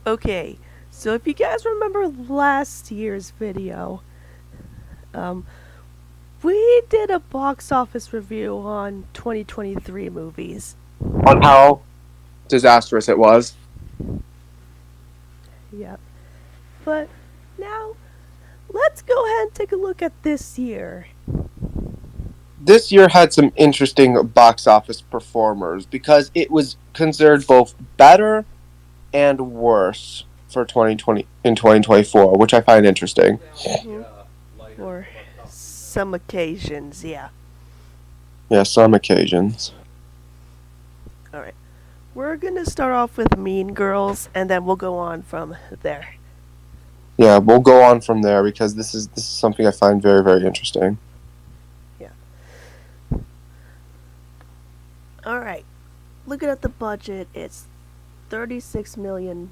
Okay, so if you guys remember last year's video, um, we did a box office review on 2023 movies. On how disastrous it was. Yep. But now, let's go ahead and take a look at this year. This year had some interesting box office performers because it was considered both better and worse for 2020 in 2024, which I find interesting. Hmm. For some occasions, yeah. Yeah, some occasions. Alright. We're gonna start off with Mean Girls, and then we'll go on from there. Yeah, we'll go on from there because this is something I find very very interesting. Yeah. Alright. Looking at the budget, it's 36 million.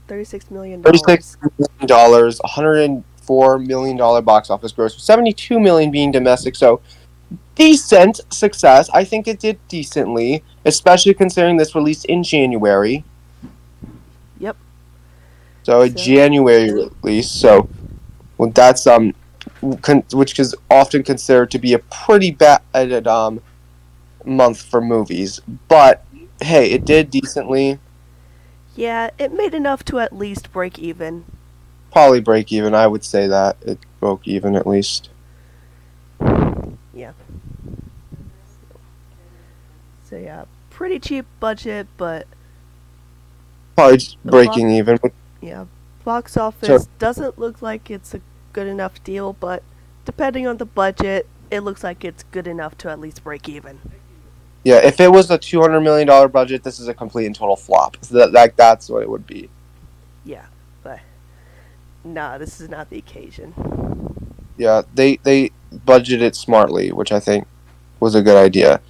$36 million. $36 million, $104 million box office gross, 72 million being domestic. So decent success. I think it did decently, especially considering this released in January. Yep. So a So, January release. So well, that's which is often considered to be a pretty bad month for movies. But hey, it did decently. yeah, it made enough to at least break even. Probably break even. I would say that it broke even at least. Yeah. So, yeah, pretty cheap budget, but Probably just the box, breaking even. yeah, box So office doesn't look like it's a good enough deal, but depending on the budget, it looks like it's good enough to at least break even. yeah, if it was a $200 million budget, this is a complete and total flop. So that's what it would be. Yeah, but nah, this is not the occasion. Yeah, they budgeted it smartly, which I think was a good idea.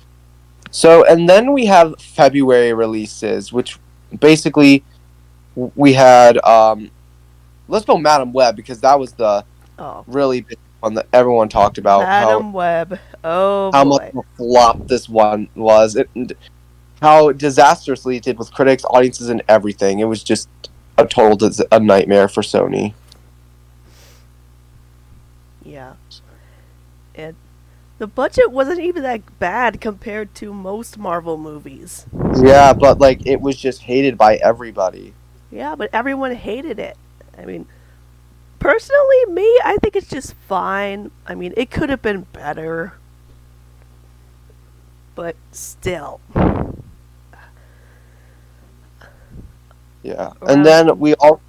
So, and then we have February releases, which basically we had. Let's go Madam Web because that was the Oh, really big one that everyone talked about. Madam Web. Oh How much boy. of a flop this one was. How disastrously it did with critics, audiences, and everything. It was just a total a nightmare for Sony. Yeah. And the budget wasn't even that bad compared to most Marvel movies. Yeah, but like it was just hated by everybody. Yeah, but everyone hated it. I mean, personally, me, I think it's just fine. I mean, it could have been better, but still. Yeah, and then Around we also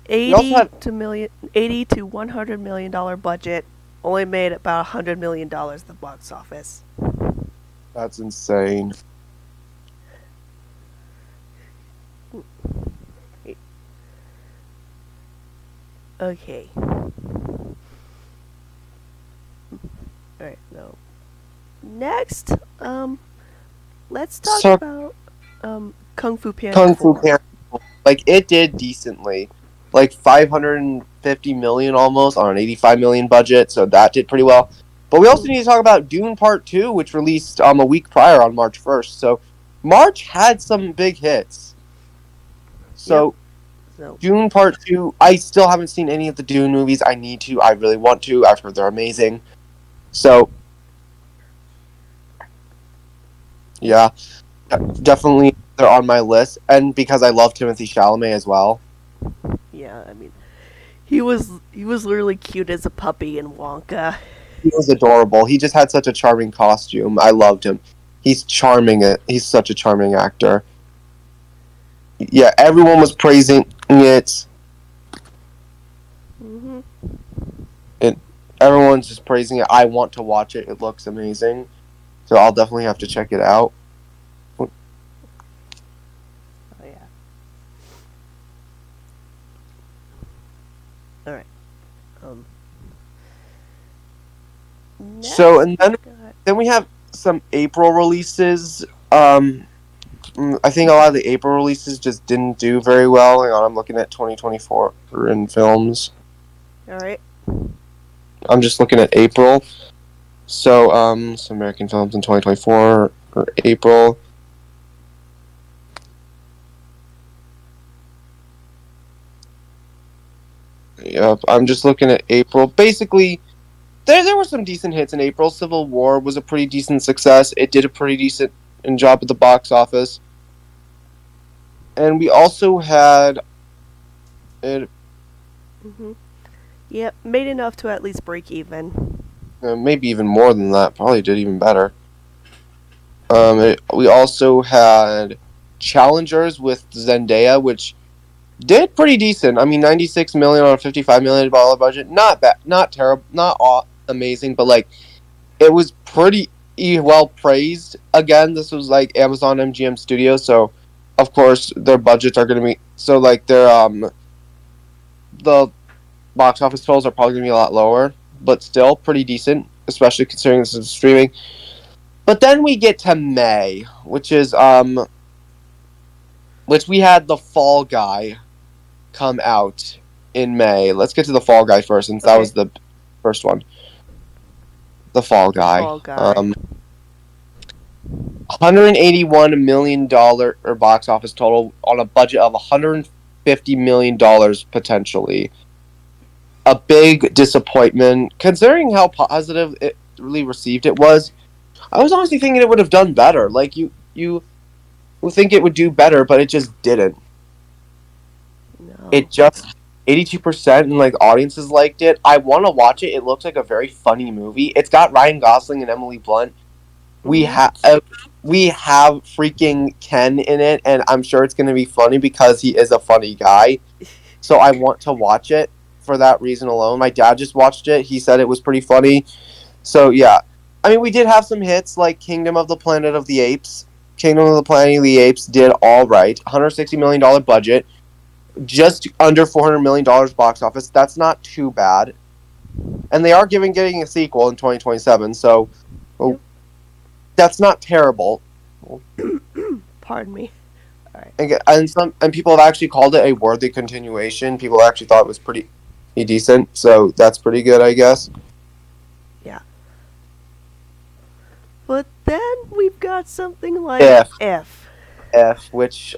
80 had to million 80 to 100 million dollar budget only made about 100 million dollars at the box office. that's insane. Okay. Alright, no. Next, let's talk So about Kung Fu Panda Kung Fu 4. Panda, like it did decently, like 550 million almost on an 85 million budget, so that did pretty well. But we also need to talk about Dune Part Two, which released a week prior on March 1st. So March had some big hits. Yep. So So, Dune Part Two, I still haven't seen any of the Dune movies. I need to. I really want to. I've heard they're amazing. So yeah, definitely they're on my list, and because I love Timothy Chalamet as well. yeah, I mean, he was literally cute as a puppy in Wonka. He was adorable. He just had such a charming costume. I loved him. He's charming. It. He's such a charming actor. Yeah, everyone was praising it. Mhm. It. Everyone's just praising it. I want to watch it. It looks amazing. So I'll definitely have to check it out. Oh yeah. All right. Um. So Next and we got. then we have some April releases. I think a lot of the April releases just didn't do very well. Hang on, I'm looking at 2024 in films. All right. I'm just looking at April. So, some American films in 2024 or April. Yep, I'm just looking at April. Basically, there were some decent hits in April. Civil War was a pretty decent success. It did a pretty decent job at the box office. And we also had it, Hmm. Yep, made enough to at least break even. maybe even more than that. Probably did even better. We also had Challengers with Zendaya, which did pretty decent. I mean, 96 million on a 55 million dollar budget. Not bad, not terrible, not amazing, but like it was pretty well praised. Again, this was like Amazon MGM Studios, so of course their budgets are going to be so like their the box office totals are probably going to be a lot lower, but still pretty decent, especially considering this is streaming. But then we get to May, which we had the Fall Guy come out in May. Let's get to the Fall Guy first, since that Okay, was the first one. The Fall the Guy. Fall Guy. $181 million or box office total on a budget of $150 million potentially. A big disappointment considering how positive it really received it was. I was honestly thinking it would have done better. Like you would think it would do better, but it just didn't. No. It just 82% and like audiences liked it. I want to watch it. It looks like a very funny movie. It's got Ryan Gosling and Emily Blunt. We Hmm. have we have freaking Ken in it, and I'm sure it's going to be funny because he is a funny guy. So I want to watch it for that reason alone. My dad just watched it. He said it was pretty funny. So yeah, I mean we did have some hits like Kingdom of the Planet of the Apes. Kingdom of the Planet of the Apes did all right. $160 million budget, just under $400 million box office. That's not too bad, and they are getting a sequel in 2027. So Yep. that's not terrible. Pardon me. All right. And people have actually called it a worthy continuation. People actually thought it was pretty decent, so that's pretty good, I guess. Yeah. But then we've got something like If F. which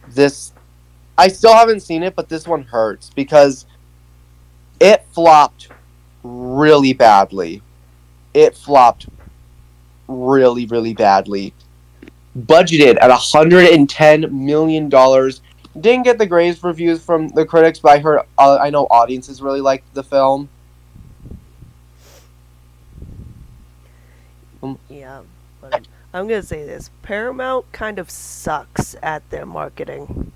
this I still haven't seen it, but this one hurts because it flopped really badly. It flopped really, really badly. Budgeted at $110 million. Didn't get the greatest reviews from the critics, but I know audiences really liked the film. Yeah, but I'm gonna say this: Paramount kind of sucks at their marketing.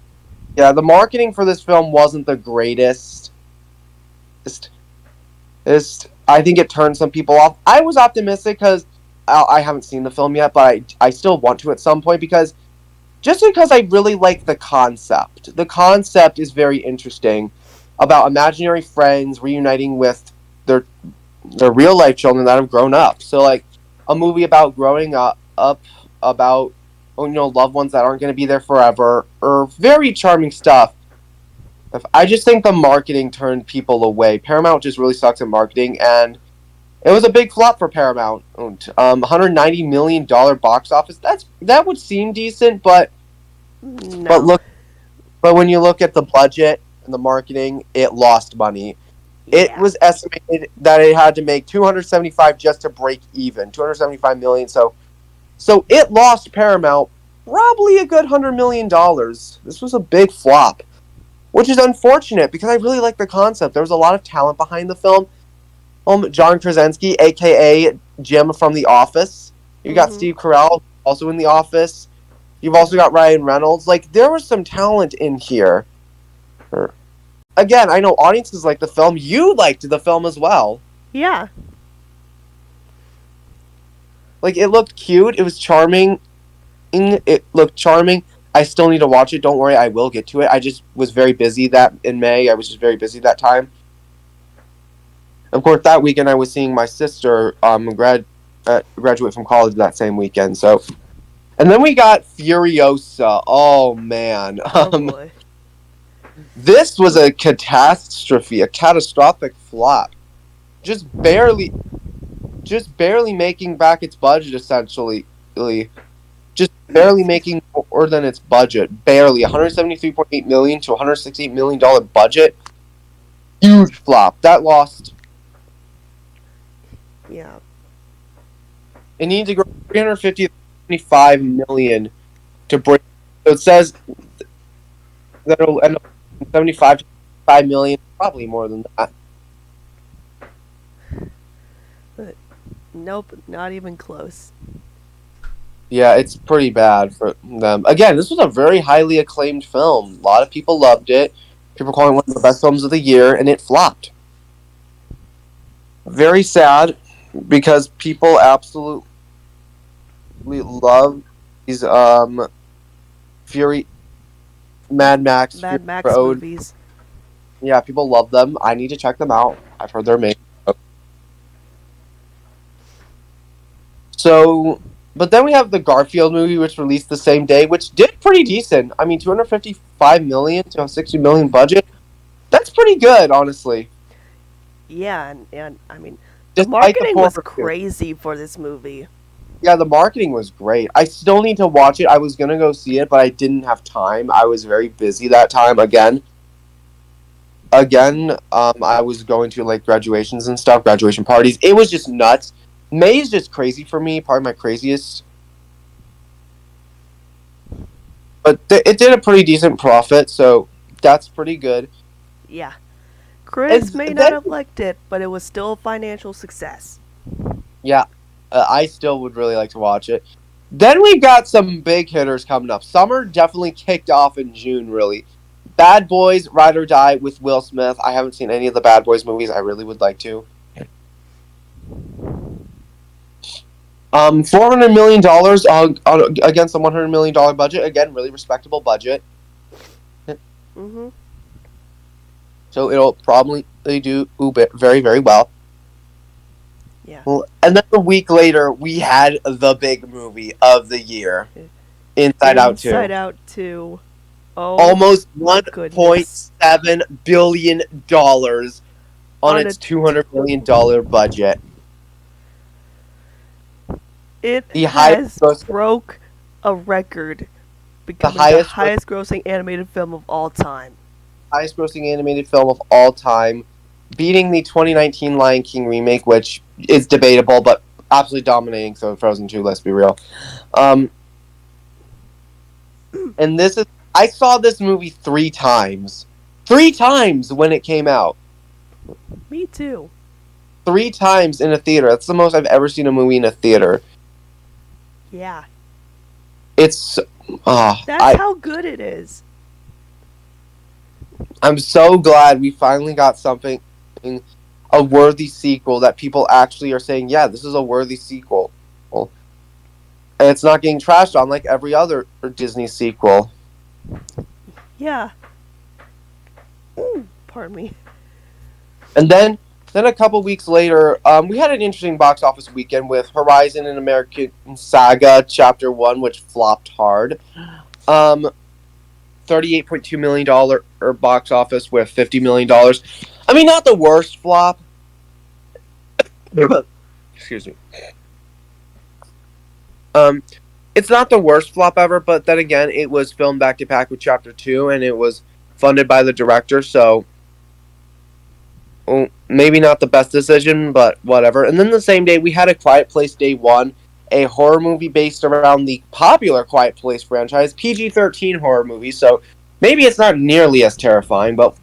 Yeah, the marketing for this film wasn't the greatest. Just, I think it turned some people off. I was optimistic because I haven't seen the film yet, but I still want to at some point because I really like the concept. The concept is very interesting about imaginary friends reuniting with their real life children that have grown up. So like a movie about growing up about loved ones that aren't going to be there forever, or very charming stuff. I just think the marketing turned people away. Paramount just really sucks at marketing, and it was a big flop for Paramount. $190 million box office. That would seem decent, but No. look, but when you look at the budget and the marketing, it lost money. It Yeah. was estimated that it had to make 275 just to break even. 275 million. So it lost Paramount probably a good $100 million. This was a big flop, which is unfortunate because I really like the concept. There was a lot of talent behind the film. John Krasinski, aka Jim from The Office. You got Mhm. Steve Carell, also in The Office. You've also got Ryan Reynolds. Like there was some talent in here. Again, I know audiences like the film. You liked the film as well. Yeah. Like it looked cute. It was charming. It looked charming. I still need to watch it. Don't worry, I will get to it. I just was very busy that in May. I was just very busy that time. Of course, that weekend I was seeing my sister graduate from college that same weekend. So, and then we got Furiosa. Oh man, Oh boy. this was a catastrophe, a catastrophic flop. Just barely, just barely making back its budget. Essentially, barely making more than its budget. Barely 173.8 million to 168 million dollar budget. Huge flop. That lost. Yeah. It needs to grow 350 to 75 million to break. So it says that it'll end up 75 to 5 million, probably more than that. But nope, not even close. Yeah, it's pretty bad for them. Again, this was a very highly acclaimed film. A lot of people loved it. People calling it one of the best films of the year, and it flopped. Very sad because people absolutely love these Fury Mad Max Mad Fury Max Road. movies. Yeah, people love them. I need to check them out. I've heard they're amazing. So, but then we have the Garfield movie, which released the same day, which did pretty decent. I mean, 255 million to a 60 million budget. That's pretty good, honestly. Yeah, and I mean, the Despite the marketing poor was review. crazy for this movie. Yeah, the marketing was great. I still need to watch it. I was gonna go see it, but I didn't have time. I was very busy that time. I was going to like graduations and stuff, graduation parties. It was just nuts. May is just crazy for me. Probably my craziest. But it did a pretty decent profit, so that's pretty good. Yeah. Critics And may not then, have liked it, but it was still a financial success. yeah, I still would really like to watch it. Then we've got some big hitters coming up. Summer definitely kicked off in June, really. Bad Boys, Ride or Die with Will Smith. I haven't seen any of the Bad Boys movies. I really would like to. $400 million against a $100 million budget. Again, really respectable budget. Mm-hmm. So it'll probably do very, very well. Yeah. Well, and then a week later, we had the big movie of the year, Inside Out 2. Inside Out 2. Oh, Almost my goodness. $1.7 billion on its $200 million budget. It The has highest broke a record, becoming the highest grossing animated film of all time. Highest grossing animated film of all time, beating the 2019 Lion King remake, which is debatable, but absolutely dominating. So Frozen 2, let's be real. And I saw this movie 3 times. 3 times when it came out. Me too. 3 times in a theater. That's the most I've ever seen a movie in a theater. Yeah. It's That's how good it is. I'm so glad we finally got something, a worthy sequel that people actually are saying, yeah, this is a worthy sequel. And it's not getting trashed on like every other Disney sequel. Yeah. Ooh, pardon me. And then a couple weeks later, we had an interesting box office weekend with Horizon and American Saga Chapter 1, which flopped hard. $38.2 million box office with $50 million. I mean, not the worst flop. Excuse me. It's not the worst flop ever, but then again, it was filmed back to back with Chapter 2, and it was funded by the director, so maybe not the best decision, but whatever. And then the same day, we had A Quiet Place Day 1, a horror movie based around the popular Quiet Place franchise, PG-13 horror movie, so maybe it's not nearly as terrifying, but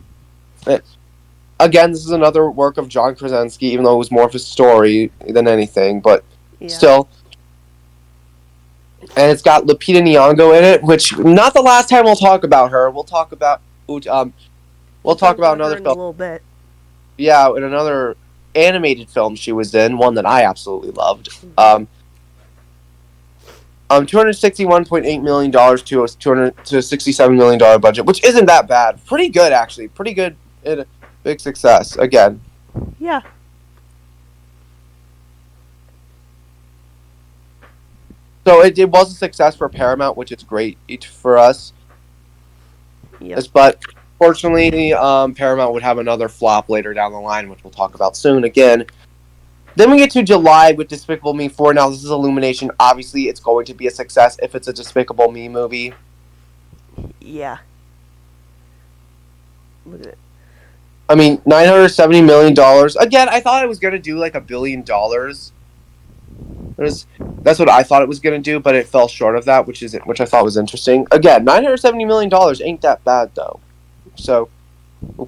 again, this is another work of John Krasinski, even though it was more of a story than anything, but still. And it's got Lupita Nyong'o in it, which not the last time we'll talk about her. We'll talk about another film in a little bit. Yeah, in another animated film she was in, one that I absolutely loved. $261.8 million to a $267 million budget, which isn't that bad. Pretty good, actually. Pretty good. Big success again. Yeah. So it was a success for Paramount, which is great for us. Yep. But fortunately, Paramount would have another flop later down the line, which we'll talk about soon again. Then we get to July with Despicable Me 4. Now, this is Illumination. Obviously, it's going to be a success if it's a Despicable Me movie. Yeah. Look at it. I mean, $970 million. Again, I thought it was going to do like $1 billion. That's what I thought it was going to do, but it fell short of that, which I thought was interesting. Again, $970 million ain't that bad, though. So,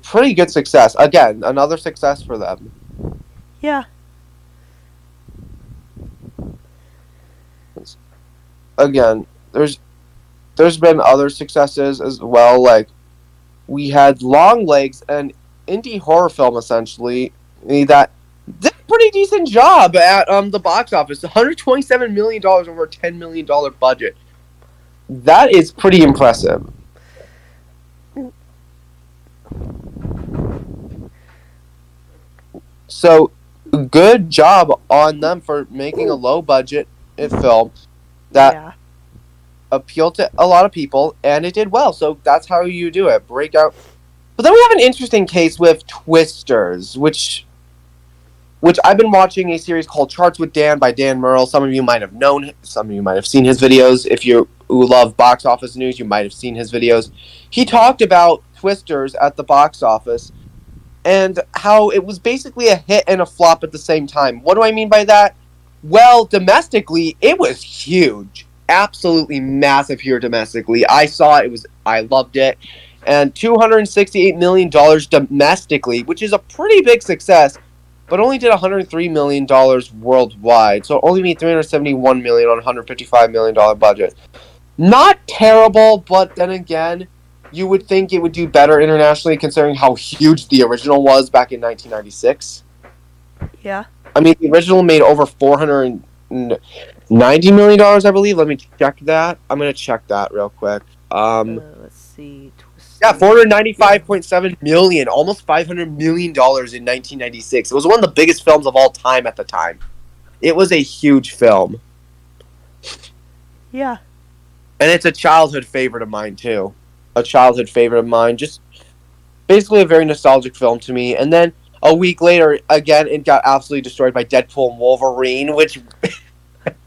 pretty good success. Again, another success for them. Yeah. Again, there's been other successes as well. Like, we had Longlegs, an indie horror film, essentially, that did a pretty decent job at the box office. $127 million over a $10 million budget. That is pretty impressive. So, good job on them for making a low budget film that Yeah. appealed to a lot of people, and it did well. So that's how you do it. Break out. But then we have an interesting case with Twisters, which I've been watching a series called Charts with Dan by Dan Murrell. Some of you might have known, some of you might have seen his videos. If you who love box office news, you might have seen his videos. He talked about Twisters at the box office and how it was basically a hit and a flop at the same time. What do I mean by that? Well, domestically, it was huge. Absolutely massive here domestically. I saw it. I loved it. And $268 million domestically, which is a pretty big success, but only did $103 million worldwide. So it only made $371 million on a $155 million budget. Not terrible, but then again, you would think it would do better internationally considering how huge the original was back in 1996. Yeah. I mean, the original made over $490 million, I believe. Let me check that. I'm going to check that real quick. Let's see. Yeah, $495.7 million, almost $500 million in 1996. It was one of the biggest films of all time at the time. It was a huge film. Yeah. And it's a childhood favorite of mine, too. A childhood favorite of mine. Just basically a very nostalgic film to me. And then a week later, again, it got absolutely destroyed by Deadpool and Wolverine, which...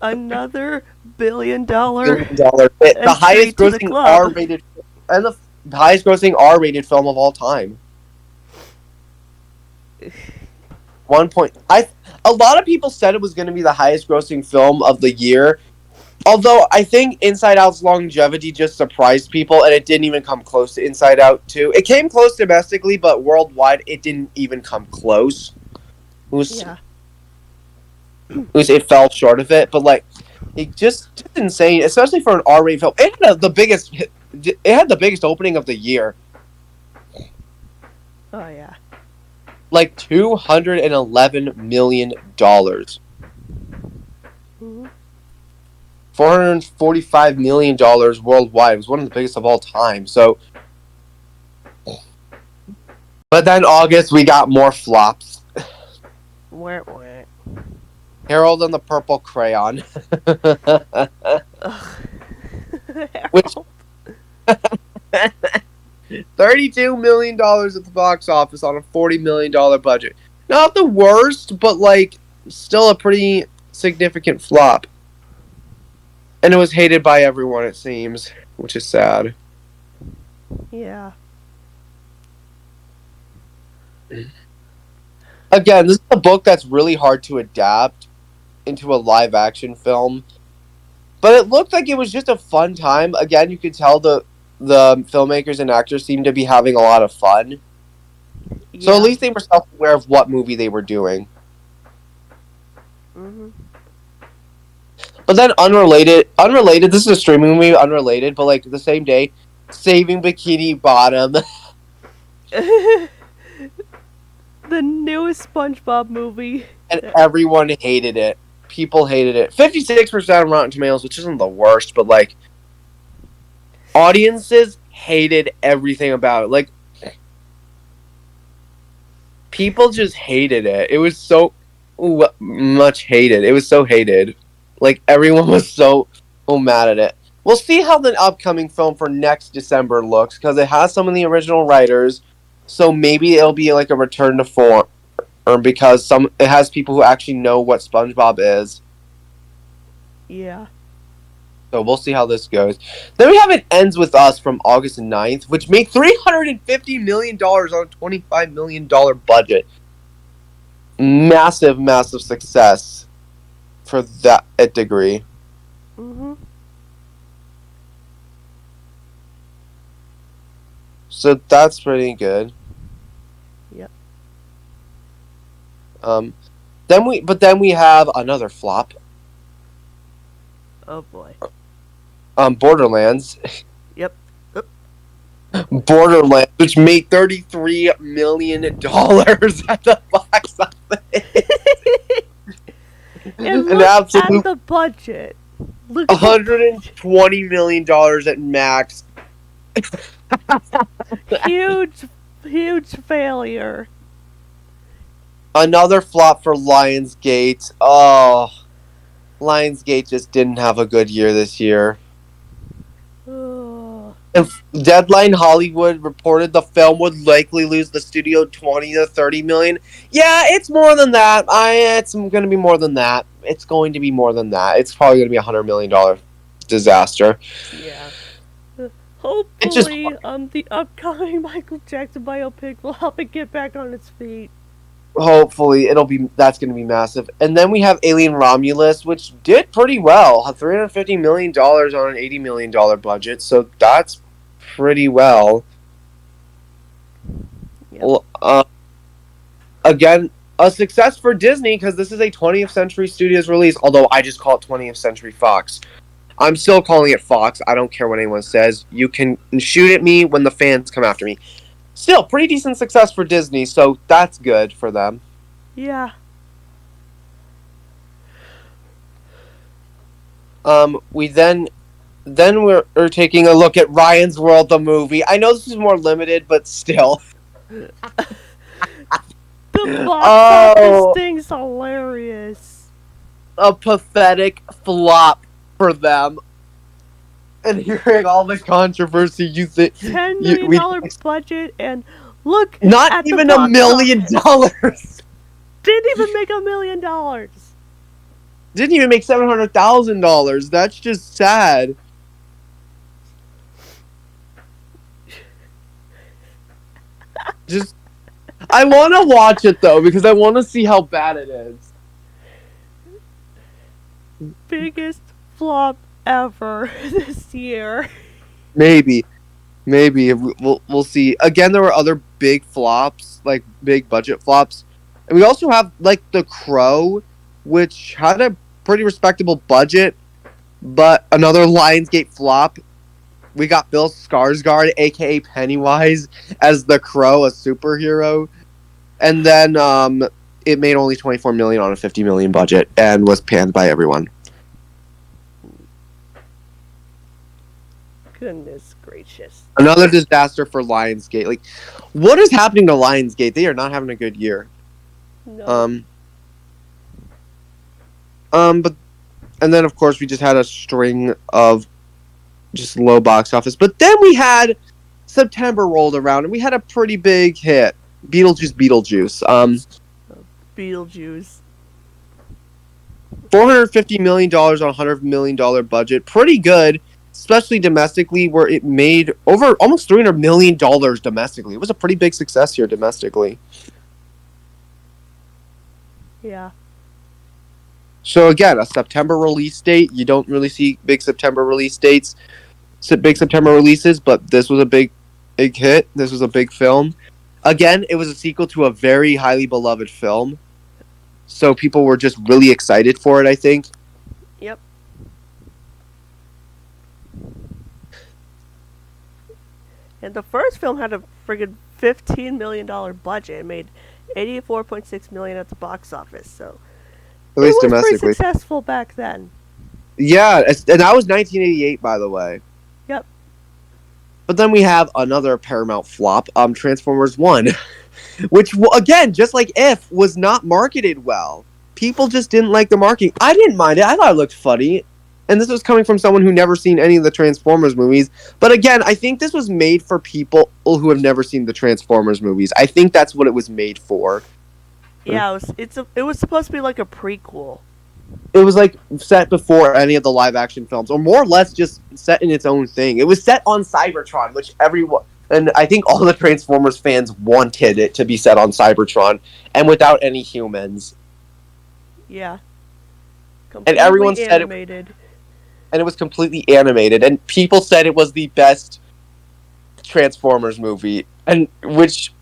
Another $1 billion. The highest grossing R-rated... And the highest grossing R-rated film of all time. A lot of people said it was going to be the highest grossing film of the year. Although I think Inside Out's longevity just surprised people, and it didn't even come close to Inside Out 2. It came close domestically, but worldwide, it didn't even come close. It fell short of it, but like, it just insane, especially for an R-rated film. It had the biggest opening of the year. Oh yeah. Like $211 million. Mm-hmm. $445 million worldwide. It was one of the biggest of all time. So, but then August we got more flops. Wah. Harold and the Purple Crayon. Which $32 million at the box office on a $40 million budget. Not the worst, but like still a pretty significant flop. And it was hated by everyone, it seems, which is sad. Yeah. Again, this is a book that's really hard to adapt into a live-action film. But it looked like it was just a fun time. Again, you could tell the filmmakers and actors seemed to be having a lot of fun. Yeah. So at least they were self-aware of what movie they were doing. Mm-hmm. But then unrelated, this is a streaming movie, unrelated, but like the same day, Saving Bikini Bottom. The newest SpongeBob movie. And everyone hated it. People hated it. 56% on Rotten Tomatoes, which isn't the worst, but like, audiences hated everything about it. Like, people just hated it. It was so much hated. It was so hated. Like, everyone was so mad at it. We'll see how the upcoming film for next December looks, because it has some of the original writers, so maybe it'll be like a return to form. or because it has people who actually know what SpongeBob is. Yeah. So we'll see how this goes. Then we have It Ends With Us from August 9th, which made $350 million on a $25 million budget. Massive, massive success for that degree. Mhm. So that's pretty good. Yep. Then we have another flop. Oh boy. Borderlands. Yep. Borderlands, which made $33 million at the box office. And An look absolute at the budget. Look at $120 million at max. huge failure. Another flop for Lionsgate. Oh, Lionsgate just didn't have a good year this year. Ugh. And Deadline Hollywood reported the film would likely lose the studio 20 to 30 million. Yeah, it's more than that. It's going to be more than that. It's going to be more than that. It's probably going to be $100 million disaster. Yeah. It's just Hopefully, the upcoming Michael Jackson biopic will help it get back on its feet. Hopefully that's going to be massive. And then we have Alien Romulus, which did pretty well, $350 million on an $80 million budget, so that's pretty well. Yep. Again, a success for Disney because this is a 20th Century Studios release, although I just call it 20th Century Fox. I'm still calling it Fox. I don't care what anyone says. You can shoot at me when the fans come after me. Still, pretty decent success for Disney, so that's good for them. Yeah. We're taking a look at Ryan's World, the movie. I know this is more limited, but still. The box office thing's hilarious. A pathetic flop for them. And hearing all the controversy, you think $10 million budget, and look not at even the $1 million. Didn't even make $1 million. Didn't even make $700,000. That's just sad. I want to watch it though because I want to see how bad it is. Biggest flop ever this year. Maybe we'll see. Again, there were other big flops, like big budget flops, and we also have like The Crow, which had a pretty respectable budget, but another Lionsgate flop. We got Bill Skarsgård, aka Pennywise, as The Crow, a superhero, and then it made only $24 million on a $50 million budget and was panned by everyone. Goodness gracious. Another disaster for Lionsgate. Like, what is happening to Lionsgate? They are not having a good year. No. But and then of course we just had a string of just low box office. But then we had September rolled around and we had a pretty big hit. Beetlejuice. Beetlejuice. $450 million on a $100 million budget. Pretty good. Especially domestically, where it made over almost $300 million domestically. It was a pretty big success here domestically. Yeah. So again, a September release date. You don't really see big September release dates, big September releases, but this was a big hit. This was a big film. Again, it was a sequel to a very highly beloved film. So people were just really excited for it, I think. Yep. And the first film had a friggin' $15 million budget. It made $84.6 million at the box office. So At least it was domestically. pretty successful back then. Yeah, and that was 1988, by the way. Yep. But then we have another Paramount flop, Transformers 1, which, again, just like If, was not marketed well. People just didn't like the marketing. I didn't mind it. I thought it looked funny. And this was coming from someone who never seen any of the Transformers movies. But again, I think this was made for people who have never seen the Transformers movies. I think that's what it was made for. Yeah, it was supposed to be like a prequel. It was like set before any of the live action films, or more or less just set in its own thing. It was set on Cybertron, which everyone and I think all the Transformers fans wanted it to be set on Cybertron and without any humans. Yeah, And everyone completely said it, animated. and it was completely animated, and people said it was the best Transformers movie. And which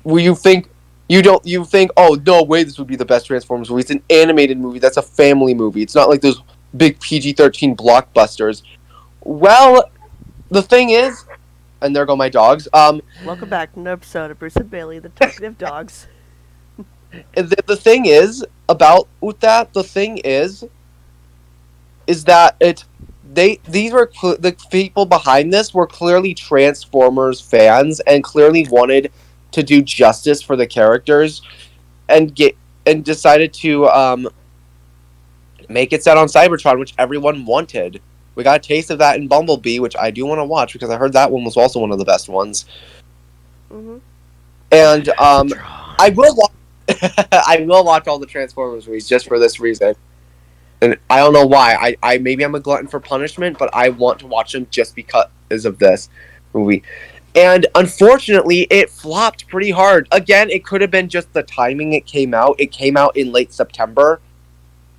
you think you think, oh no way, this would be the best Transformers movie. It's an animated movie. That's a family movie. It's not like those big PG-13 blockbusters. Well, the thing is, and there go my dogs. Welcome back to an episode of Bruce and Bailey, the Talkative Dogs. The thing is about that. The thing is that these were the people behind this were clearly Transformers fans and clearly wanted to do justice for the characters and decided to make it set on Cybertron, which everyone wanted. We got a taste of that in Bumblebee, which I do want to watch because I heard that one was also one of the best ones. Mhm. And I will watch. I will watch all the Transformers movies just for this reason. And I don't know why. I maybe I'm a glutton for punishment, but I want to watch them just because of this movie. And unfortunately, it flopped pretty hard. Again, it could have been just the timing it came out. It came out in late September.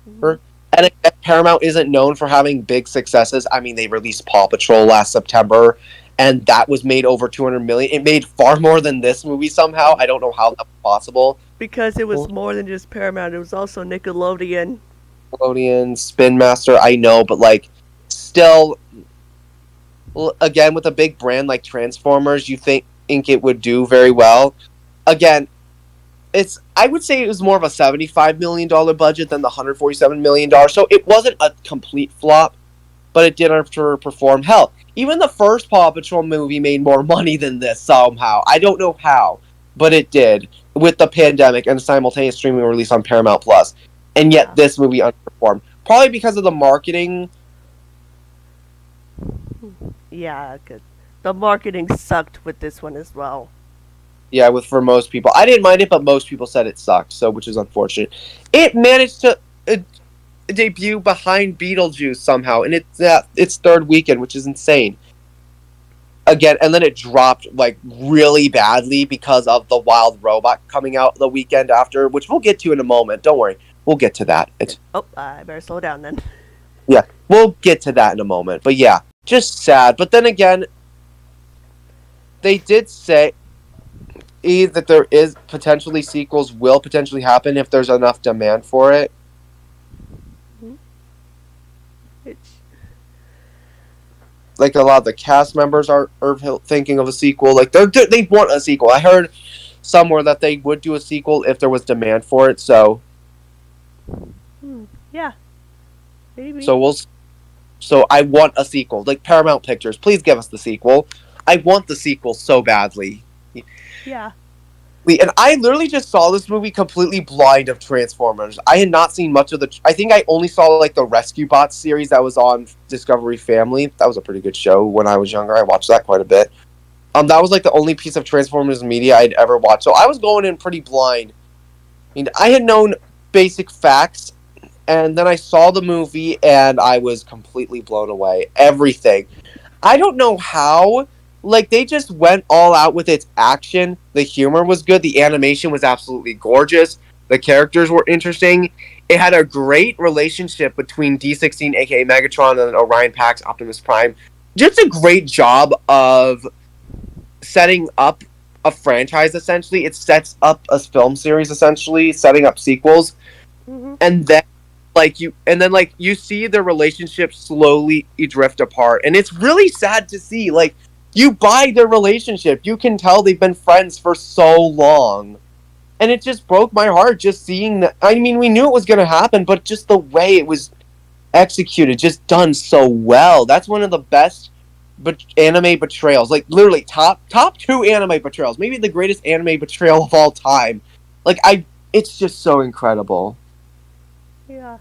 Mhm. And Paramount isn't known for having big successes. I mean, they released Paw Patrol last September, and that was made over 200 million. It made far more than this movie somehow. I don't know how that's possible. Because it was more than just Paramount, it was also Nickelodeon. Nickelodeon, Spin Master, I know, but like, still, again, with a big brand like Transformers, you think it would do very well. Again, I would say it was more of a $75 million budget than the $147 million. So it wasn't a complete flop, but it did underperform. Hell, even the first Paw Patrol movie made more money than this somehow. I don't know how, but it did with the pandemic and simultaneous streaming release on Paramount Plus. And yet Yeah. this movie underperformed, probably because of the marketing. Yeah, good. The marketing sucked with this one as well. Yeah, for most people, I didn't mind it, but most people said it sucked. So, which is unfortunate. It managed to debut behind Beetlejuice somehow, and it's its third weekend, which is insane. Again, and then it dropped like really badly because of the Wild Robot coming out the weekend after, which we'll get to in a moment. Don't worry, we'll get to that. Oh, I better slow down then. Yeah, we'll get to that in a moment. But yeah, just sad. But then again, they did say that there is potentially sequels will potentially happen if there's enough demand for it. It's, Like a lot of the cast members are thinking of a sequel. Like they want a sequel. I heard somewhere that they would do a sequel if there was demand for it. So yeah, maybe. so I want a sequel. Like Paramount Pictures, please give us the sequel. I want the sequel so badly. Yeah. And I literally just saw this movie completely blind of Transformers. I had not seen much of the. I think I only saw like the Rescue Bots series that was on Discovery Family. That was a pretty good show when I was younger. I watched that quite a bit. That was like the only piece of Transformers media I'd ever watched. So I was going in pretty blind. I mean, I had known basic facts, and then I saw the movie, and I was completely blown away. Everything. I don't know how. Like, they just went all out with its action. The humor was good. The animation was absolutely gorgeous. The characters were interesting. It had a great relationship between D16, aka Megatron, and Orion Pax, Optimus Prime. Just a great job of setting up a franchise, essentially. It sets up a film series, essentially, setting up sequels. Mm-hmm. And then you see their relationship slowly drift apart. And it's really sad to see. Like, you buy their relationship. You can tell they've been friends for so long. And it just broke my heart just seeing that. I mean, we knew it was going to happen, but just the way it was executed, just done so well. That's one of the best anime betrayals. Like, literally, top two anime betrayals. Maybe the greatest anime betrayal of all time. Like, it's just so incredible. Yeah.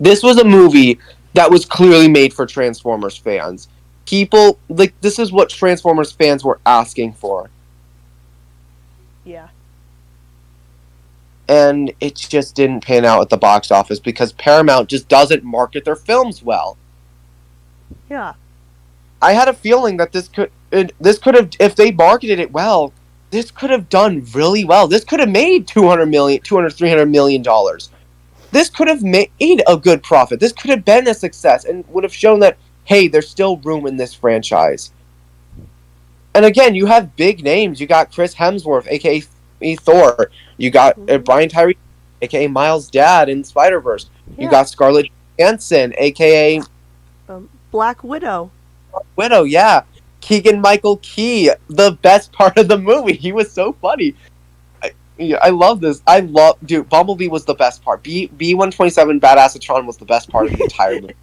This was a movie that was clearly made for Transformers fans. People, like, this is what Transformers fans were asking for. Yeah. and it just didn't pan out at the box office because Paramount just doesn't market their films well. Yeah. I had a feeling that this could have, if they marketed it well, this could have done really well. This could have made $300 million. This could have made a good profit. This could have been a success and would have shown that, hey, there's still room in this franchise. And again, you have big names. You got Chris Hemsworth, aka Thor. You got Brian Tyree, aka Miles' dad in Spider-Verse. Yeah. You got Scarlett Johansson, aka Black Widow. Yeah. Keegan-Michael Key, the best part of the movie. He was so funny. I love this. Dude, Bumblebee was the best part. B-127 Badassatron was the best part of the entire movie.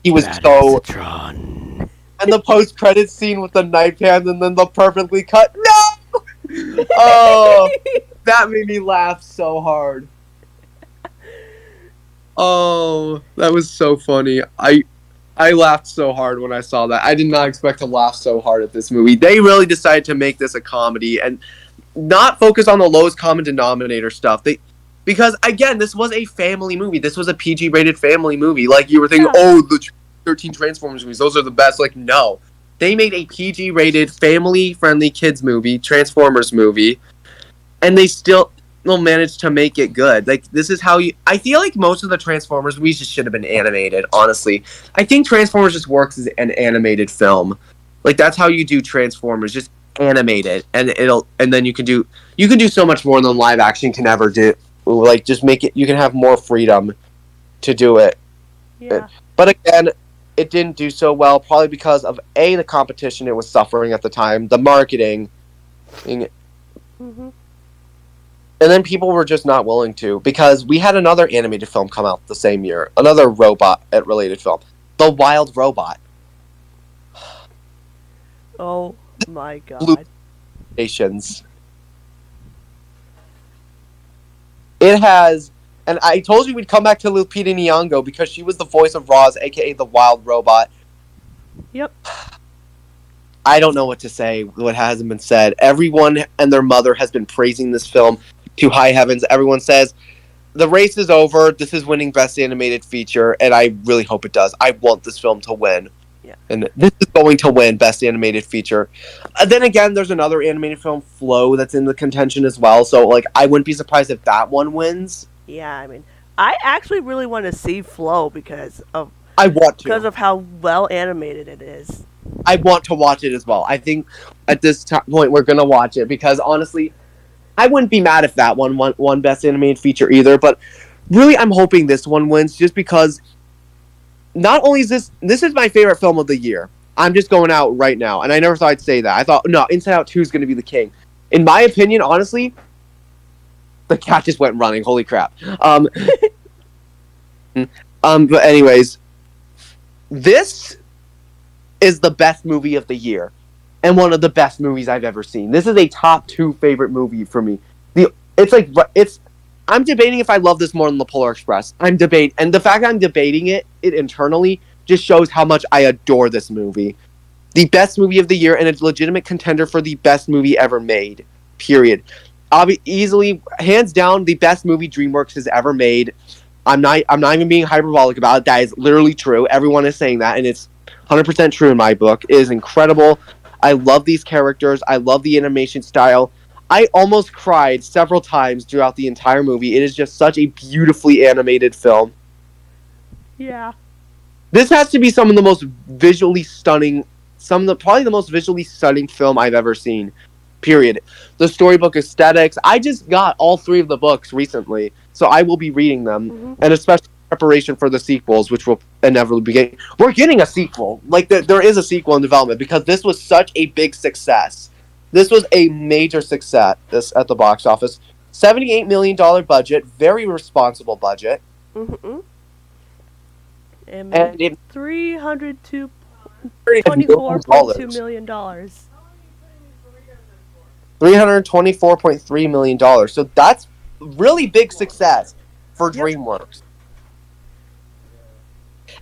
He was Badassatron. And the post-credits scene with the knife hand and then the perfectly cut. No! Oh, that made me laugh so hard. Oh, that was so funny. I laughed so hard when I saw that. I did not expect to laugh so hard at this movie. They really decided to make this a comedy and not focus on the lowest common denominator stuff. Because again, this was a family movie. This was a PG-rated family movie. Like, you were thinking, oh, the 13 Transformers movies, those are the best. Like, no. They made a PG-rated, family-friendly kids movie, Transformers movie, and they still managed to make it good. Like, this is how I feel like most of the Transformers movies just should have been animated, honestly. I think Transformers just works as an animated film. Like, that's how you do Transformers, just animate it, and then you can do so much more than live action can ever do. Like, just make it, you can have more freedom to do it. Yeah. But again, it didn't do so well, probably because of the competition it was suffering at the time, the marketing, and then people were just not willing to, because we had another animated film come out the same year, another robot-related film, The Wild Robot. Oh my god. It has, and I told you we'd come back to Lupita Nyong'o because she was the voice of Roz, aka the Wild Robot. Yep. I don't know what to say, what hasn't been said. Everyone and their mother has been praising this film to high heavens. Everyone says, the race is over, this is winning Best Animated Feature, and I really hope it does. I want this film to win. Yeah. And this is going to win Best Animated Feature. Then again, there's another animated film, Flow, that's in the contention as well, so like I wouldn't be surprised if that one wins. Yeah, I mean, I actually really want to see Flow because of how well animated it is. I want to watch it as well. I think at this point we're going to watch it because honestly, I wouldn't be mad if that one won Best Animated Feature either, but really I'm hoping this one wins just because not only is this is my favorite film of the year. I'm just going out right now, and I never thought I'd say that. I thought, no, Inside Out 2 is going to be the king. In my opinion, honestly, the cat just went running. Holy crap. But anyways, this is the best movie of the year and one of the best movies I've ever seen. This is a top 2 favorite movie for me. I'm debating if I love this more than The Polar Express. And the fact that I'm debating it internally just shows how much I adore this movie. The best movie of the year and a legitimate contender for the best movie ever made. Period. I'll be easily, hands down, the best movie DreamWorks has ever made. I'm not even being hyperbolic about it. That is literally true. Everyone is saying that, and it's 100% true in my book. It is incredible. I love these characters. I love the animation style. I almost cried several times throughout the entire movie. It is just such a beautifully animated film. Yeah. This has to be some of the most visually stunning, probably the most visually stunning film I've ever seen. Period. The storybook aesthetics. I just got all 3 of the books recently, so I will be reading them, and especially preparation for the sequels, which will inevitably be getting. We're getting a sequel. Like, there is a sequel in development because this was such a big success. This was a major success at the box office. $78 million budget, very responsible budget. Mm-hmm. And it $24.2 million. $324.3 million. So that's really big success for DreamWorks.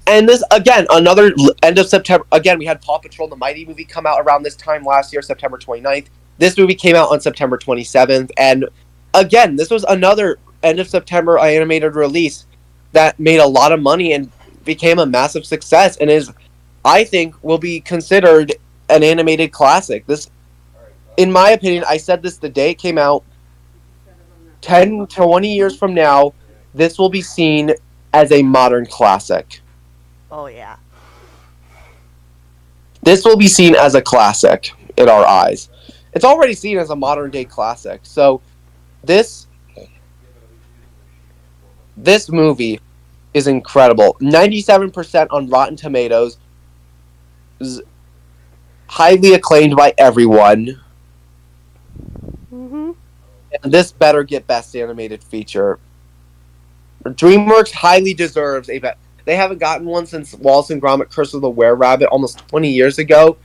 And this, again, another end of September. Again, we had Paw Patrol, the Mighty movie, come out around this time last year, September 29th. This movie came out on September 27th. And again, this was another end of September animated release that made a lot of money and became a massive success, and is, I think, will be considered an animated classic. This, in my opinion, I said this the day it came out. 10 to 20 years from now, this will be seen as a modern classic. Oh yeah. This will be seen as a classic in our eyes. It's already seen as a modern day classic. So this movie is incredible. 97% on Rotten Tomatoes. Highly acclaimed by everyone. Mhm. And this better get Best Animated Feature. DreamWorks highly deserves a bet. They haven't gotten one since Wallace and Gromit: Curse of the Were-Rabbit almost 20 years ago.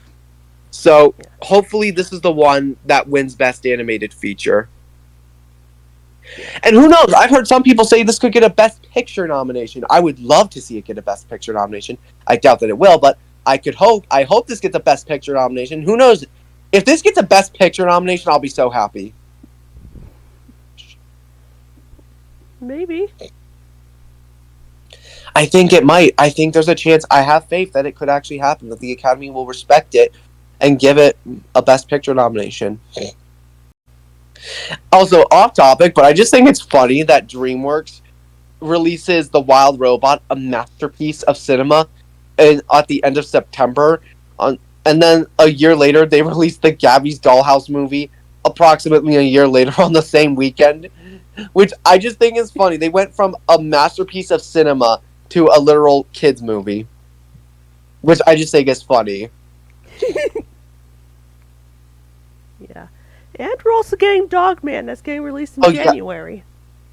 So hopefully this is the one that wins Best Animated Feature. And who knows? I've heard some people say this could get a Best Picture nomination. I would love to see it get a Best Picture nomination. I doubt that it will, but I hope this gets a Best Picture nomination. Who knows? If this gets a Best Picture nomination, I'll be so happy. Maybe. I think it might. I think there's a chance. I have faith that it could actually happen, that the Academy will respect it and give it a Best Picture nomination. Also, off topic, but I just think it's funny that DreamWorks releases The Wild Robot, a masterpiece of cinema, at the end of September. And then a year later, they released the Gabby's Dollhouse movie, approximately a year later on the same weekend, which I just think is funny. They went from a masterpiece of cinema to a literal kids movie, which I just think is funny. Yeah. And we're also getting Dogman. That's getting released in January.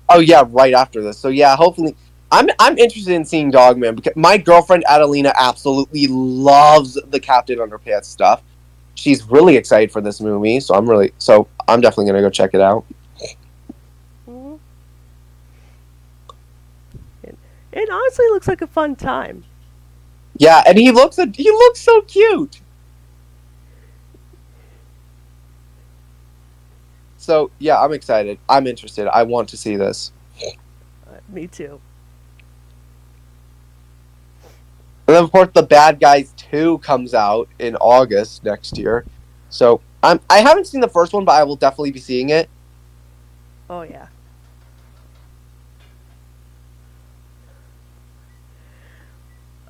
Oh yeah, right after this. So yeah, hopefully, I'm interested in seeing Dogman because my girlfriend Adelina absolutely loves the Captain Underpants stuff. She's really excited for this movie, so I'm definitely gonna go check it out. Mm-hmm. It honestly looks like a fun time. Yeah, and he looks so cute. So yeah, I'm excited. I'm interested. I want to see this. Me too. And then of course, The Bad Guys 2 comes out in August next year. So I haven't seen the first one, but I will definitely be seeing it. Oh yeah.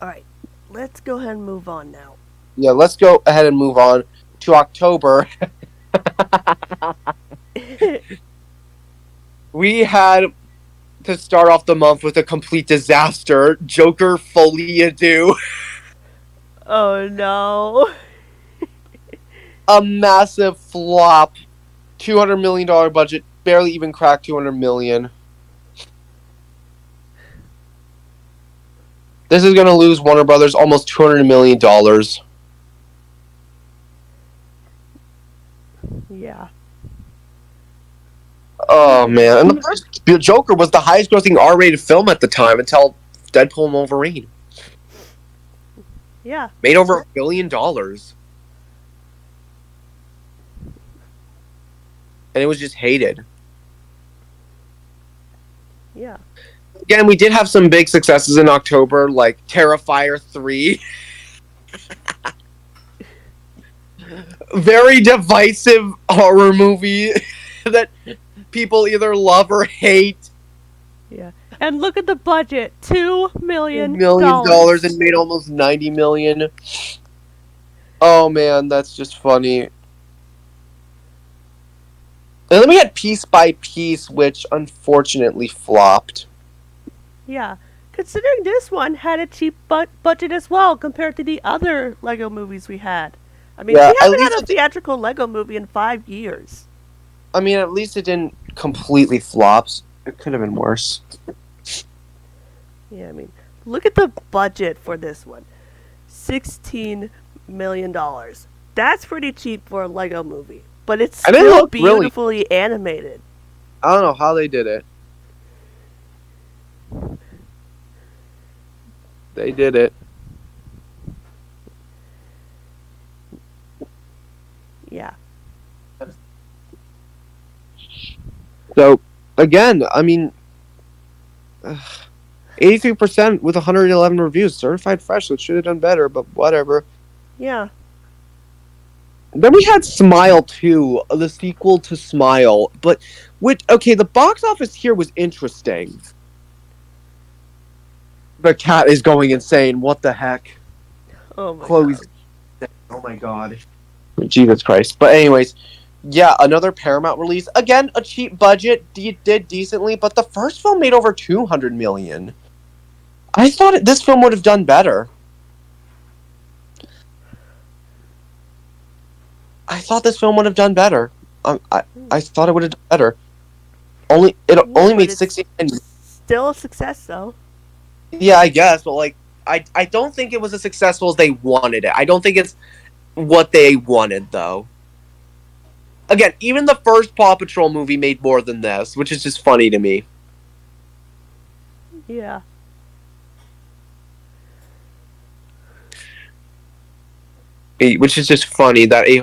All right, let's go ahead and move on now. Yeah, let's go ahead and move on to October. We had to start off the month with a complete disaster. Joker Folie à Deux. Oh no. A massive flop. $200 million budget. Barely even cracked $200 million. This is going to lose Warner Brothers almost $200 million. Yeah. Oh, man. And the first Joker was the highest grossing R-rated film at the time until Deadpool and Wolverine. Yeah. Made over $1 billion. And it was just hated. Yeah. Again, we did have some big successes in October, like Terrifier 3. Very divisive horror movie that people either love or hate. Yeah. And look at the budget. $2 million. $1 million and made almost $90 million. Oh man, that's just funny. And then we had Piece by Piece, which unfortunately flopped. Yeah. Considering this one had a cheap budget as well compared to the other Lego movies we had. I mean, Yeah, we haven't had a theatrical Lego movie in 5 years. I mean, at least it didn't completely flop. It could have been worse. Yeah, I mean, look at the budget for this one. $16 million. That's pretty cheap for a Lego movie. But it's still beautifully animated. I don't know how they did it. They did it. Yeah. So, again, I mean, 83% with 111 reviews, certified fresh, so it should have done better, but whatever. Yeah. Then we had Smile 2, the sequel to Smile, but the box office here was interesting. The cat is going insane. What the heck? Oh my Chloe's. god. Oh my god. Jesus Christ. But anyways, yeah, another Paramount release. Again, a cheap budget. Did decently, but the first film made over 200 million. I thought this film would have done better. I thought this film would have done better. I thought it would have done better. Only made 69. Still a success though. Yeah, I guess, but like I don't think it was as successful as they wanted it. I don't think it's what they wanted though. Again, even the first Paw Patrol movie made more than this, which is just funny to me. Yeah. Which is just funny that a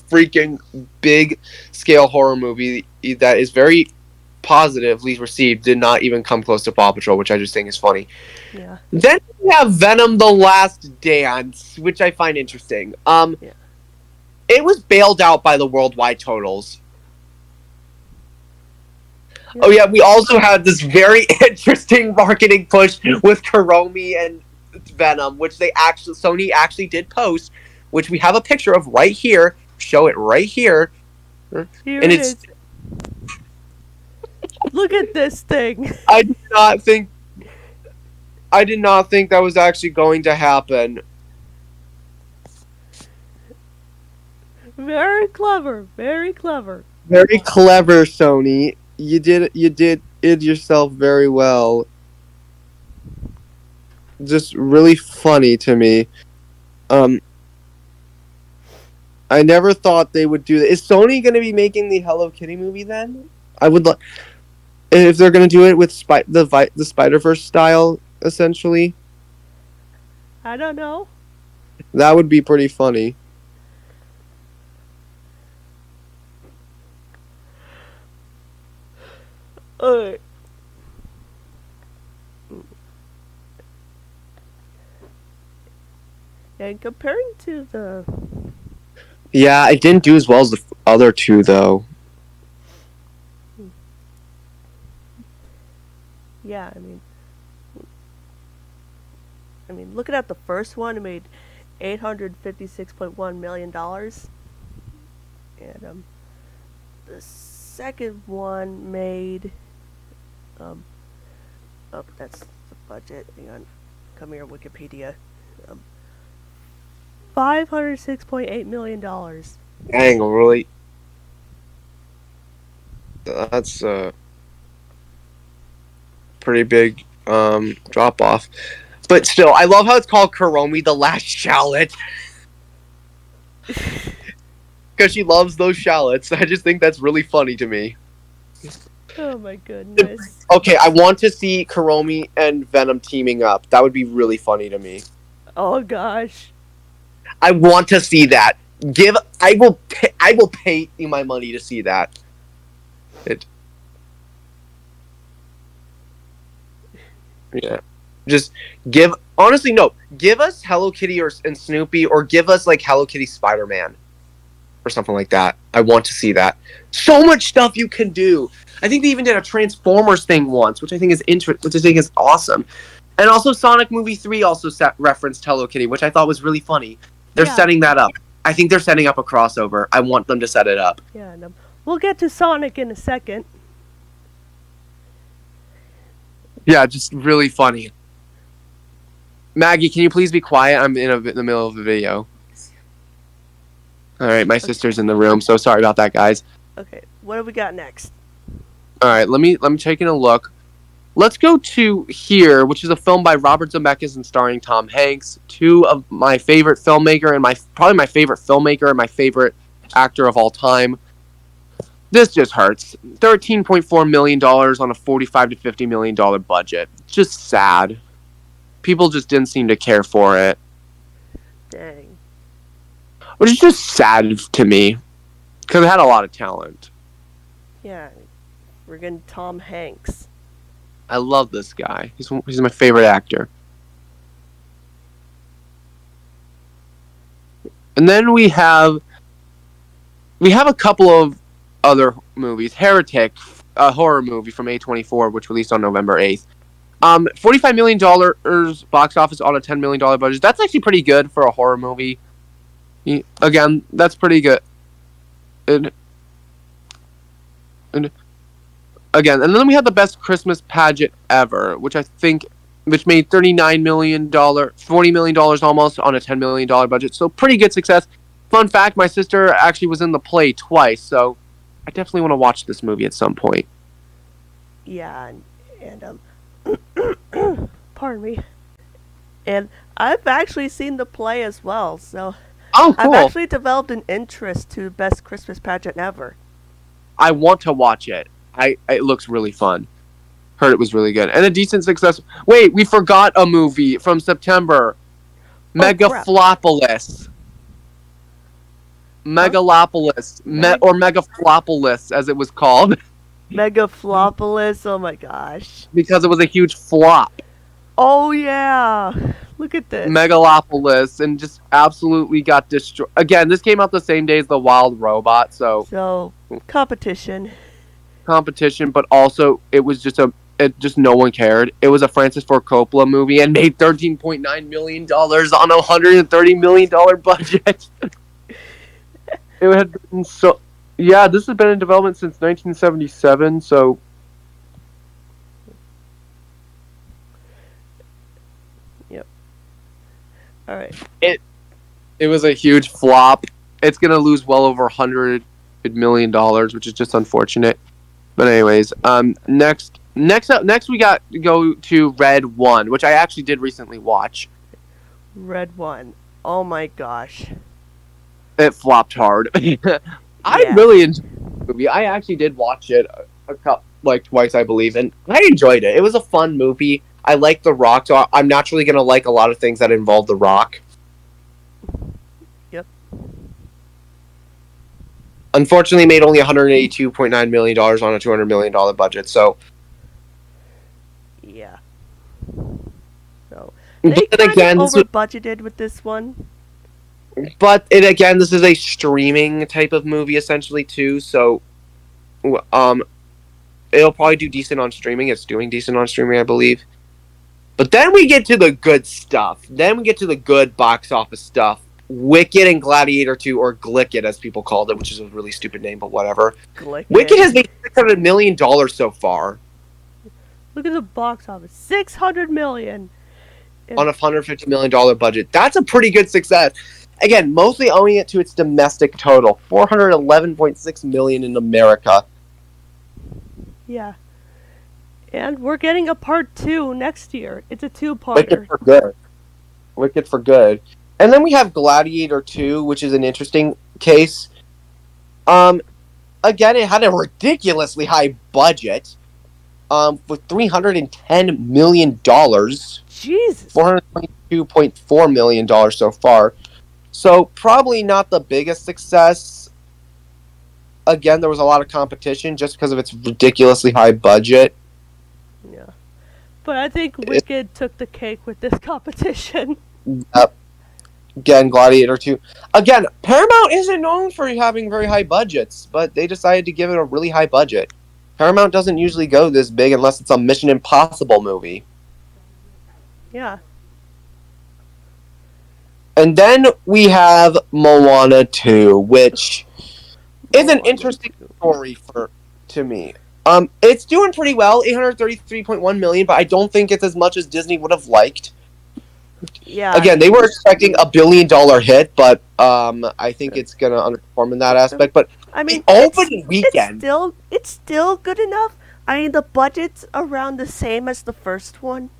freaking big scale horror movie that is very positively received did not even come close to Paw Patrol, which I just think is funny. Yeah. Then we have Venom: The Last Dance, which I find interesting. Yeah. It was bailed out by the worldwide totals. Yeah. Oh yeah, we also had this very interesting marketing push with Kuromi and Venom, which Sony actually did post, which we have a picture of right here. Show it right here. Here and it it's is. Look at this thing. I did not think that was actually going to happen. Very clever. Very clever. Very clever, Sony. You did it yourself very well. Just really funny to me. I never thought they would do that. Is Sony going to be making the Hello Kitty movie then? I would like if they're going to do it with the Spider-Verse style, essentially. I don't know. That would be pretty funny. And comparing to the Yeah, it didn't do as well as the other two, though. yeah, I mean, looking at the first one, it made $856.1 million, and the second one made oh, that's the budget. Hang on, come here, Wikipedia. $506.8 million. Dang, really? That's a pretty big drop off. But still, I love how it's called Kuromi the Last Shallot. Because she loves those shallots. I just think that's really funny to me. Oh my goodness. Okay, I want to see Kuromi and Venom teaming up. That would be really funny to me. Oh gosh. I want to see that. I will pay you my money to see that. Yeah. Just give us Hello Kitty and Snoopy, or give us like Hello Kitty Spider-Man or something like that. I want to see that. So much stuff you can do. I think they even did a Transformers thing once, which I think is awesome. And also Sonic Movie 3 also referenced Hello Kitty, which I thought was really funny. They're setting that up. I think they're setting up a crossover. I want them to set it up. Yeah, no. We'll get to Sonic in a second. Yeah, just really funny. Maggie, can you please be quiet? I'm in the middle of the video. All right, my sister's in the room, so sorry about that, guys. Okay, what have we got next? All right, let me take a look. Let's go to here, which is a film by Robert Zemeckis and starring Tom Hanks. Two of my favorite filmmaker and probably my favorite filmmaker and my favorite actor of all time. This just hurts. $13.4 million on a $45 to $50 million budget. Just sad. People just didn't seem to care for it. Dang. Which is just sad to me. Because it had a lot of talent. Yeah. We're getting Tom Hanks. I love this guy. He's my favorite actor. And then we have a couple of other movies. Heretic, a horror movie from A24, which released on November 8th. $45 million box office on a $10 million budget. That's actually pretty good for a horror movie. Again, that's pretty good. And then we had the best Christmas pageant ever, which made $39 million, $40 million almost on a $10 million budget. So pretty good success. Fun fact, my sister actually was in the play twice, so I definitely want to watch this movie at some point. Yeah, and pardon me. And I've actually seen the play as well, so Oh, cool. I've actually developed an interest to best Christmas pageant ever. I want to watch it. It looks really fun. Heard it was really good. And a decent success. Wait, we forgot a movie from September. Megaflopolis. Megalopolis. Or Megaflopolis, as it was called. Megaflopolis, oh my gosh. Because it was a huge flop. Oh yeah. Look at this. Megalopolis, and just absolutely got destroyed. Again, this came out the same day as The Wild Robot, so competition, but also it was just no one cared. It was a Francis Ford Coppola movie and made $13.9 million on a $130 million budget. It had been this has been in development since 1977, so all right. It was a huge flop. It's gonna lose well over $100 million, which is just unfortunate. But anyways, next we got to go to Red 1, which I actually did recently watch. Red 1. Oh my gosh. It flopped hard. I really enjoyed the movie. I actually did watch it twice, I believe, and I enjoyed it. It was a fun movie. I like The Rock, so I'm naturally going to like a lot of things that involve The Rock. Yep. Unfortunately, made only $182.9 million on a $200 million budget, so... Yeah. So, they kind of over-budgeted with this one. But, this is a streaming type of movie, essentially, too, so... It'll probably do decent on streaming. It's doing decent on streaming, I believe. But then we get to the good stuff. Then we get to the good box office stuff. Wicked and Gladiator 2, or Glicket as people called it, which is a really stupid name, but whatever. Glicket. Wicked has made $600 million so far. Look at the box office. $600 million. On a $150 million budget. That's a pretty good success. Again, mostly owing it to its domestic total. $411.6 million in America. Yeah. And we're getting a part 2 next year. It's a 2-parter. Wicked for good. And then we have Gladiator 2, which is an interesting case. Again, it had a ridiculously high budget. With $310 million. Jesus. $422.4 million so far. So, probably not the biggest success. Again, there was a lot of competition just because of its ridiculously high budget. Yeah. But I think Wicked took the cake with this competition. Yep. Again, Gladiator 2. Again, Paramount isn't known for having very high budgets, but they decided to give it a really high budget. Paramount doesn't usually go this big unless it's a Mission Impossible movie. Yeah. And then we have Moana 2, which is an interesting story to me. It's doing pretty well, $833.1 million, but I don't think it's as much as Disney would have liked. Yeah. Again, they were expecting $1 billion hit, but I think it's gonna underperform in that aspect. But I mean, the opening weekend, it's still good enough. I mean, the budget's around the same as the first one.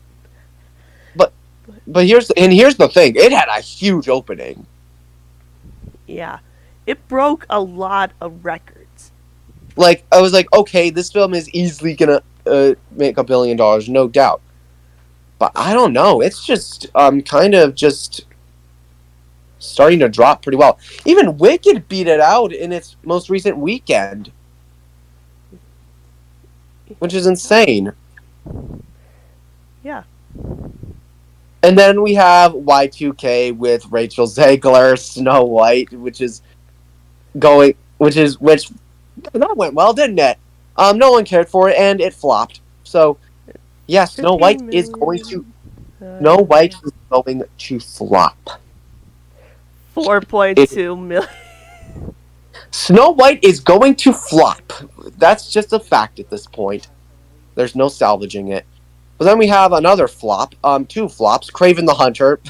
But here's the thing: it had a huge opening. Yeah, it broke a lot of records. Like, I was like, okay, this film is easily gonna make $1 billion, no doubt. But I don't know. It's just kind of just starting to drop pretty well. Even Wicked beat it out in its most recent weekend, which is insane. Yeah. And then we have Y2K with Rachel Zegler, Snow White, which that went well, didn't it? No one cared for it, and it flopped. So yeah, 15 million. Snow White is going to flop. It 4.2 million. Snow White is going to flop. That's just a fact at this point. There's no salvaging it. But then we have another flop, two flops, Craven the Hunter.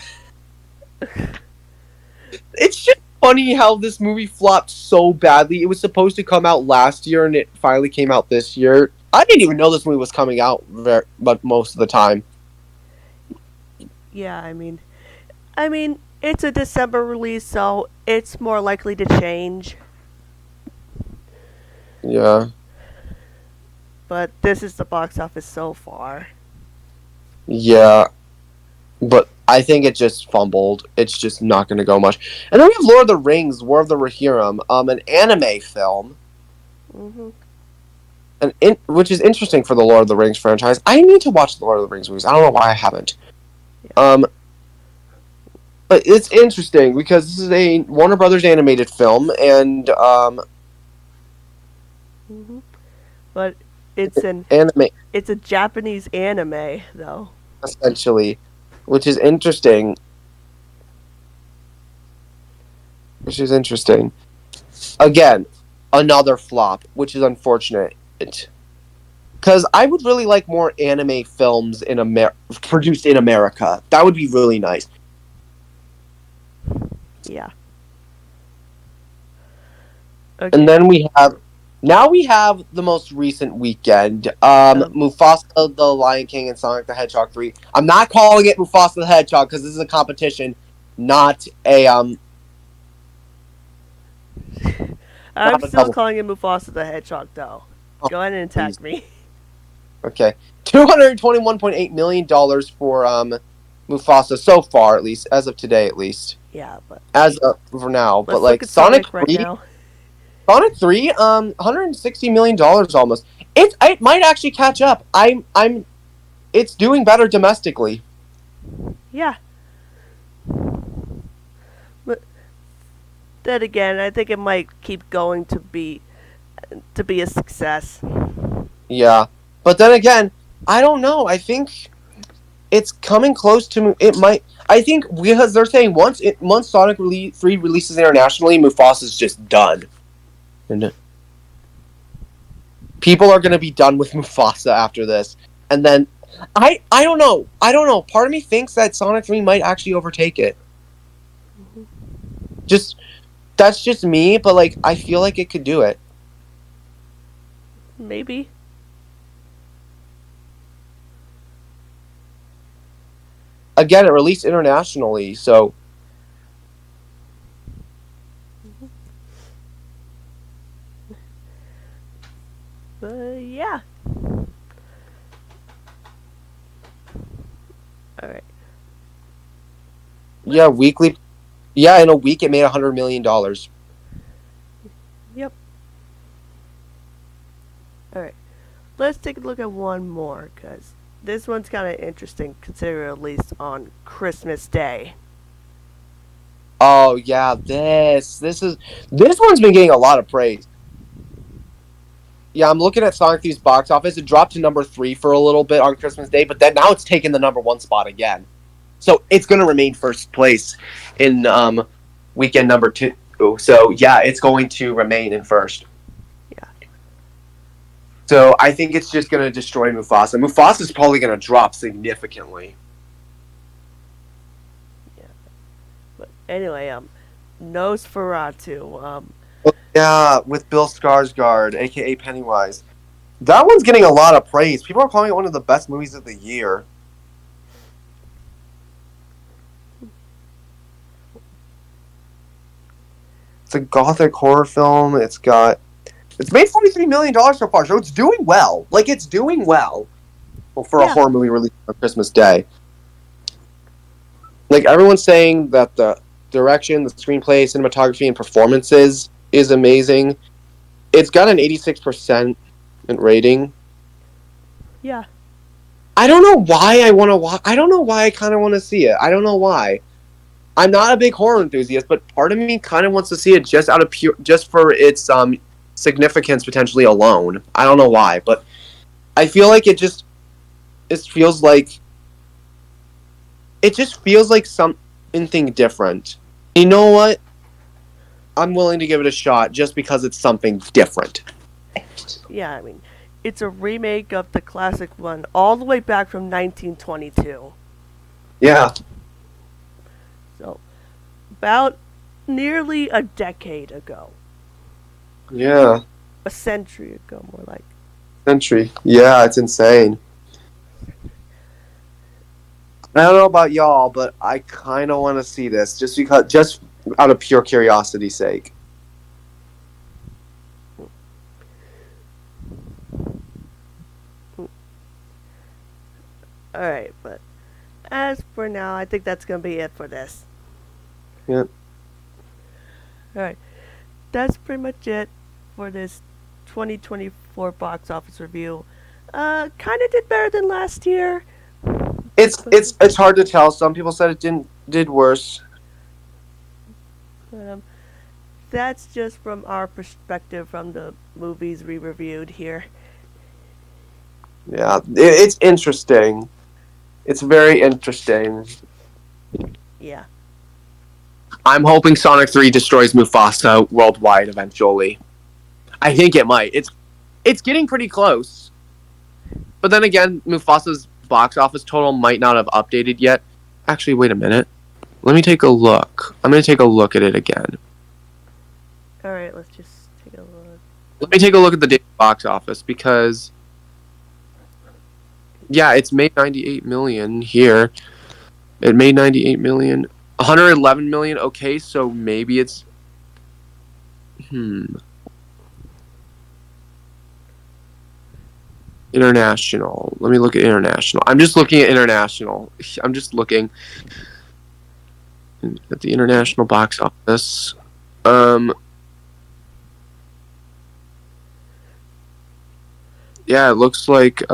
It's just funny how this movie flopped so badly. It was supposed to come out last year and it finally came out this year. I didn't even know this movie was coming out but most of the time. Yeah, I mean, it's a December release, so it's more likely to change. Yeah. But this is the box office so far. Yeah. But I think it just fumbled. It's just not going to go much. And then we have Lord of the Rings, War of the Rohirrim, an anime film, Mhm. which is interesting for the Lord of the Rings franchise. I need to watch the Lord of the Rings movies. I don't know why I haven't. Yeah. But it's interesting because this is a Warner Brothers animated film, and Mhm. But anime it's a Japanese anime though. essentially, which is interesting. Which is interesting. Again, another flop, which is unfortunate. Because I would really like more anime films produced in America. That would be really nice. Yeah. And Okay. then we have the most recent weekend. Um. Mufasa the Lion King and Sonic the Hedgehog 3. I'm not calling it Mufasa the Hedgehog because this is a competition, not a I'm not a still double. calling it Mufasa the Hedgehog though. Oh, Go ahead and please. attack me. Okay. $221.8 million for Mufasa so far, at least as of today, at least Yeah, but as of for now. But let's look like at Sonic right now. Sonic 3, $160 million almost. It might actually catch up. It's doing better domestically. Yeah. But then again, I think it might keep going to be a success. Yeah, but then again, I don't know. I think it's coming close to it. Might I think because they're saying once Sonic 3 releases internationally, Mufasa's just done. And people are going to be done with Mufasa after this. And then I don't know. I don't know. Part of me thinks that Sonic 3 might actually overtake it. Just that's just me, but like I feel like it could do it. Maybe. Again, it released internationally, so But yeah. All right. yeah, weekly. Yeah, in a week it made $100 million. Yep. All right. Let's take a look at one more because this one's kind of interesting, considering at least on Christmas Day. Oh yeah, this one's been getting a lot of praise. Yeah, I'm looking at Sonic 3's box office. It dropped to number 3 for a little bit on Christmas Day, but then now it's taken the number 1 spot again. So it's going to remain first place in weekend number 2. So yeah, it's going to remain in first. Yeah. So I think it's just going to destroy Mufasa. Mufasa's probably going to drop significantly. But anyway, Nosferatu. Yeah, with Bill Skarsgård, aka Pennywise. That one's getting a lot of praise. People are calling it one of the best movies of the year. It's a gothic horror film. It's made $43 million so far, so it's doing well. Like it's doing well for a Yeah. horror movie released on Christmas Day. Like everyone's saying that the direction, the screenplay, cinematography, and performances is amazing. It's got an 86% rating. Yeah. I don't know why I want to watch. I don't know why I kind of want to see it. I don't know why. I'm not a big horror enthusiast, but part of me kind of wants to see it just out of just for its significance potentially alone. I don't know why, but I feel like it feels like something different. You know what? I'm willing to give it a shot just because it's something different. Yeah, I mean, it's a remake of the classic one all the way back from 1922. Yeah. So, about nearly a decade ago. Yeah. A century ago, more like. Century. Yeah, it's insane. I don't know about y'all, but I kind of want to see this just out of pure curiosity's sake. Alright, but as for now, I think that's going to be it for this. Yep. Alright, that's pretty much it for this 2024 box office review. Kind of did better than last year. It's hard to tell. Some people said it did worse. But, that's just from our perspective from the movies we reviewed here. Yeah, it's interesting. It's very interesting. Yeah. I'm hoping Sonic 3 destroys Mufasa worldwide eventually. I think it might. It's getting pretty close. But then again, Mufasa's box office total might not have updated yet. Actually, wait a minute. Let me take a look. I'm going to take a look at it again. Alright, let's just take a look. Let me take a look at the daily box office because, yeah, it's made 98 million here. It made 98 million. 111 million. Okay, so maybe it's international. Let me look at international. I'm just looking at international. I'm just looking at the international box office. Yeah, it looks like it's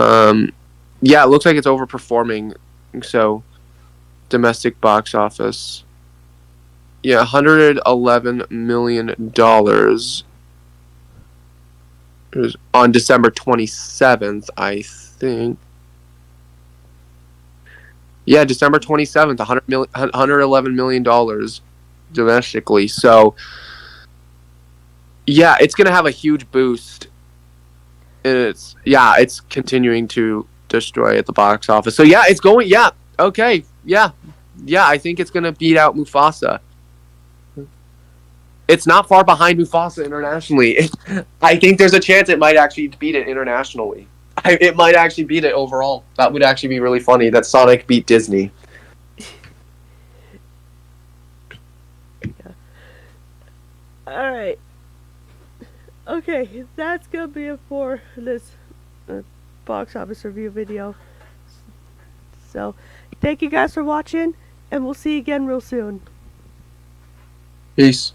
overperforming. So domestic box office. Yeah, $111 million on December 27th, I think. Yeah, December 27th, $111 million domestically. So, yeah, it's going to have a huge boost. And it's continuing to destroy at the box office. So, yeah, it's going, yeah, okay, yeah, I think it's going to beat out Mufasa. It's not far behind Mufasa internationally. I think there's a chance it might actually beat it internationally. It might actually beat it overall. That would actually be really funny that Sonic beat Disney. Yeah. Alright. Okay, that's gonna be it for this box office review video. So, thank you guys for watching, and we'll see you again real soon. Peace.